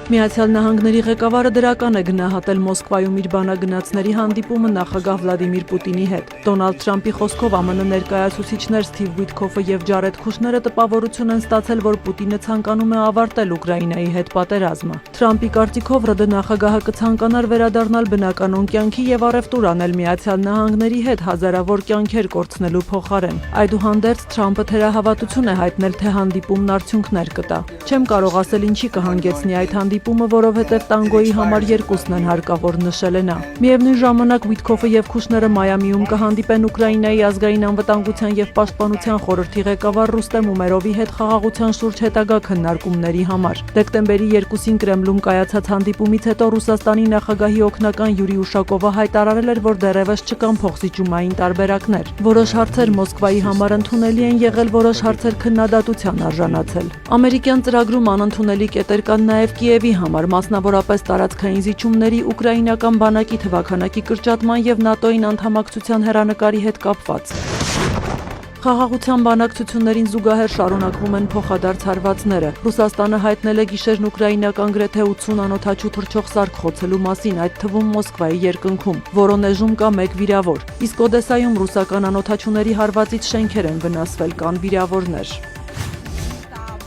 Միացյալ Նահանգների ղեկավարը դրական է գնահատել Մոսկվայում իր բանագնացների հանդիպումը նախագահ Վլադիմիր Պուտինի հետ։ Դոնալդ Թրամփի խոսքով ԱՄՆ ներկայացուցիչներ Սթիվ Ուիթքոֆը եւ Ջարեդ Քուշները տպավորություն են ստացել, որ Պուտինը ցանկանում է ավարտել Ուկրաինայի հետ պատերազմը։ Թրամփի կարծիքով ՌԴ նախագահը կցանկանար վերադառնալ բնականոն կյանքի եւ առևտուր անել Միացյալ Նահանգների հետ հազարավոր կյանքեր կորցնելու փոխարեն։ Այդուհանդերձ Թրամփը թերահավատություն է հայտնել, թե հանդիպումն արդյունքներ կտա։ Չեմ կարող ասել ինչի կհանգեցնի այդ հանդիպումը, որովհետև տանգոյի համար երկուսն են հարկավոր, նշել է նա։ Միևնույն ժամանակ Ուիթքոֆը եւ Քուշները Մայամիում կհանդիպեն Ուկրաինայի ազգային անվտանգության եւ պաշտպանության խորհրդի ղեկավար Ռուստեմ Ումերովի հետ խաղաղության շուրջ հետագա քննարկումների համար։ Դեկտեմբերի 2-ին Կրեմլում կայացած հանդիպումից հետո Ռուսաստանի նախագահի օգնական Յուրի Ուշակովը հայտարարել էր, որ դեռևս չկան փոխզիջումային տարբերակներ։ Որոշ հարցեր Մոսկվայի համար ընդունելի են եղել, որոշ հարցեր քննադատության արժանացել։ Ամերիկյան ծրագրում անընդունելի կետեր կան նաև Կիևի համար, մասնավորապես տարածքային զիջումների, ուկրաինական բանակի թվաքանակի կրճատման եւ ՆԱՏՕ-ին անդամակցության հեռանկարի հետ կապված։ Խաղաղության բանակցություններին զուգահեռ շարունակվում են փոխադարձ հարվածները։ Ռուսաստանը հայտնել է գիշերն ուկրաինական գրեթե 80 անօդաչու թռչող սարք խոցելու մասին, այդ թվում Մոսկվայի երկնքում։ Վորոնեժում կա 1 վիրավոր։ Իսկ Օդեսայում ռուսական անօդաչուների հարվածից շենքեր են վնասվել, կան վիրավորներ։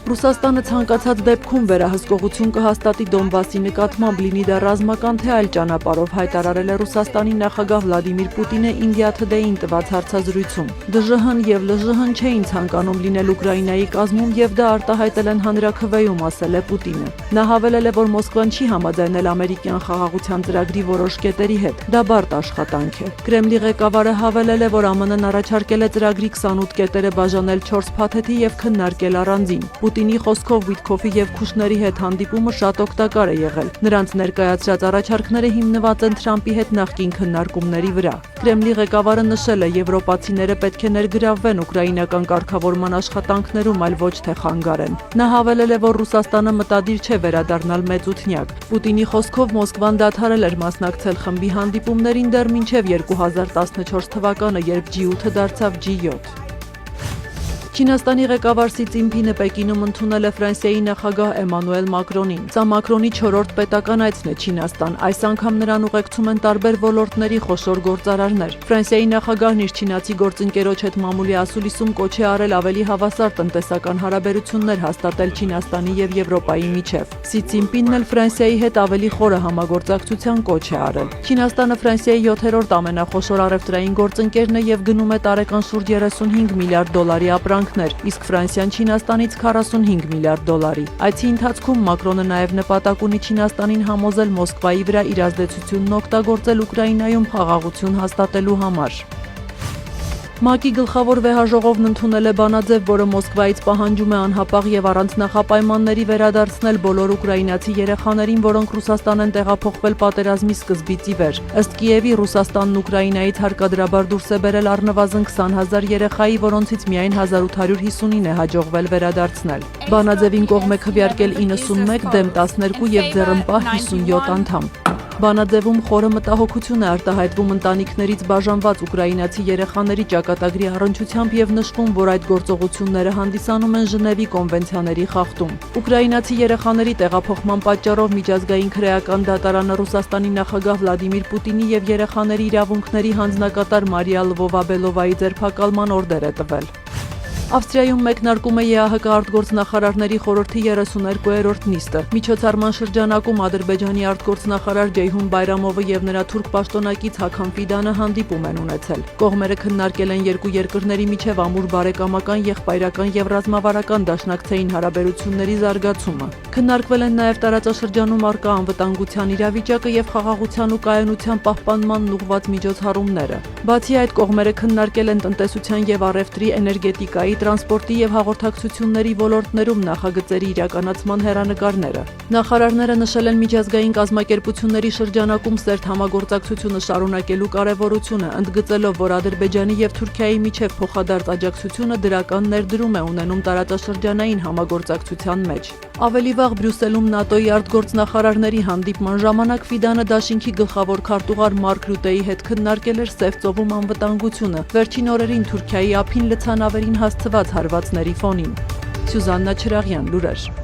Ռուսաստանը ցանկացած դեպքում վերահսկողություն կհաստատի Դոնբասի նկատմամբ, լինի դա ռազմական թե այլ ճանապարհով, հայտարարել է Ռուսաստանի նախագահ Վլադիմիր Պուտինը India Today-ին տված հարցազրույցում։ ԴԺՀ-ն եւ ԼԺՀ-ն չէին ցանկանում լինել Ուկրաինայի կազմում եւ դա արտահայտել են հանրաքվեում, ասել է Պուտինը։ Նա հավելել է, որ Մոսկվան չի համաձայնել ամերիկյան խաղաղության ծրագրի որոշ կետերի հետ։ Դա բարդ աշխատանք է։ Կրեմլի ղեկավարը հավելել է, որ ԱՄՆ-ն առաջարկել է ծրագրի 28 կետերը բաժանել 4 փաթեթի եւ քննարկել առանձին։ Պուտինի խոսքով Ուիթքոֆի եւ Քուշների հետ հանդիպումը շատ օգտակար է եղել։ Նրանց ներկայացրած առաջարկները հիմնված են Թրամփի հետ նախկին քննարկումների վրա։ Կրեմլի ղեկավարը նշել է, եվրոպացիները պետք է ներգրավվեն ուկրաինական կարգավորման աշխատանքներում, այլ ոչ թե խանգարեն։ Նա հավելել է, որ Ռուսաստանը մտադիր չէ վերադառնալ մեծութնյակ։ Պուտինի խոսքով Մոսկվան դադարել էր մասնակցել խմբի հանդիպումներին դեռ մինչև 2014 թվականը, երբ G8-ը դարձավ G7։ Չինաստանի ղեկավար Սի Ցզինփինը Պեկինում ընդունել է Ֆրանսիայի նախագահ Էմանուել Մակրոնին։ Սա Մակրոնի 4-րդ պետական այցն է Չինաստան։ Այս անգամ նրան ուղեկցում են տարբեր ոլորտների խոշոր գործարարներ։ Ֆրանսիայի նախագահն իր չինացի գործընկերոջ հետ մամուլի ասուլիսում կոչ է արել ավելի հավասար տնտեսական հարաբերություններ հաստատել Չինաստանի եւ Եվրոպայի միջև։ Սի Ցզինփինն էլ Ֆրանսիայի հետ ավելի խորը համագործակցության կոչ է արել։ Չինաստանը Ֆրանսիայի 7-րդ ամենախոշոր առևտրային գործընկերն է եւ գնում է տարեկան շուրջ 35 միլիարդ դոլարի ապրանքներ, իսկ Ֆրանսիան Չինաստանից 45 միլիարդ դոլարի։ Այցի ընթացքում Մակրոնը նաև նպատակ ունի Չինաստանին համոզել Մոսկվայի վրա իր ազդեցությունն օգտագործել Ուկրաինայում խաղաղություն հաստատելու համար։ ՄԱԿ-ի գլխավոր վեհաժողովն ընդունել է բանաձև, որը Մոսկվայից պահանջում է անհապաղ եւ առանց նախապայմանների վերադարձնել բոլոր ուկրաինացի երեխաներին, որոնք Ռուսաստան են տեղափոխվել պատերազմի սկզբից ի վեր։ Ըստ Կիևի, Ռուսաստանն Ուկրաինայից հարկադրաբար դուրս է բերել առնվազն 20,000 երեխայի, որոնցից միայն 1859 է հաջողվել վերադարձնել։ Բանաձևին կողմ է քվեարկել 91, դեմ 12 եւ ձեռնպահ 57 անդամ։ Բանաձևում խորը մտահոգություն է արտահայտվում ընտանիքներից բաժանված ուկրաինացի երեխաների ճակատագրի առնչությամբ եւ նշվում, որ այդ գործողությունները հանդիսանում են Ժնևի կոնվենցիաների խախտում։ Ուկրաինացի երեխաների տեղափոխման պատճառով միջազգային քրեական դատարանը Ռուսաստանի նախագահ Վլադիմիր Պուտինի եւ երեխաների իրավունքների հանձնակատար Մարիա Լվովա-Բելովայի ձերբակալման օրդեր է տվել։ Ավստրիայում մեկնարկում է ԵԱՀԿ արտգործնախարարների խորհրդի 32-րդ նիստը։ Միջոցառման շրջանակում Ադրբեջանի արտգործնախարար Ջեյհուն Բայրամովը եւ նրա թուրք պաշտոնակից Հաքան Ֆիդանը հանդիպում են ունեցել։ Կողմերը քննարկել են երկու երկրների միջև ամուր բարեկամական, եղբայրական եւ ռազմավարական դաշնակցային հարաբերությունների զարգացումը։ Քննարկվել են նաեւ տարածաշրջանում առկա անվտանգության իրավիճակը եւ խաղաղության ու կայունության պահպանմանն ուղղված միջոցառումները։ Բացի այդ, կողմերը քննարկել են տնտեսության եւ առևտրի, էներգետիկայի, տրանսպորտի եւ հաղորդակցությունների ոլորտներում նախագծերի իրականացման հեռանկարները։ Նախարարները նշել են միջազգային կազմակերպությունների շրջանակում սերտ համագործակցությունը շարունակելու կարևորությունը, ընդգծելով, որ Ադրբեջանի եւ Թուրքիայի միջև փոխադարձ աջակցությունը դրական ներդրում է ունենում տարածաշրջանային համագործակցության մեջ։ Ավելի վաղ Բրյուսելում ՆԱՏՕ-ի արտգործնախարարների հանդիպման ժամանակ Ֆիդանը դաշինքի գլխավոր քարտուղար Մարկ Ռյուտեի հետ քննարկել էր Սև ծովում անվտանգությունը, վերջին օրերին Թուրքիայի ափին լցանավերին հասցված հարվածների ֆոնին։ Սյուզաննա Չրաղյան, լուրեր։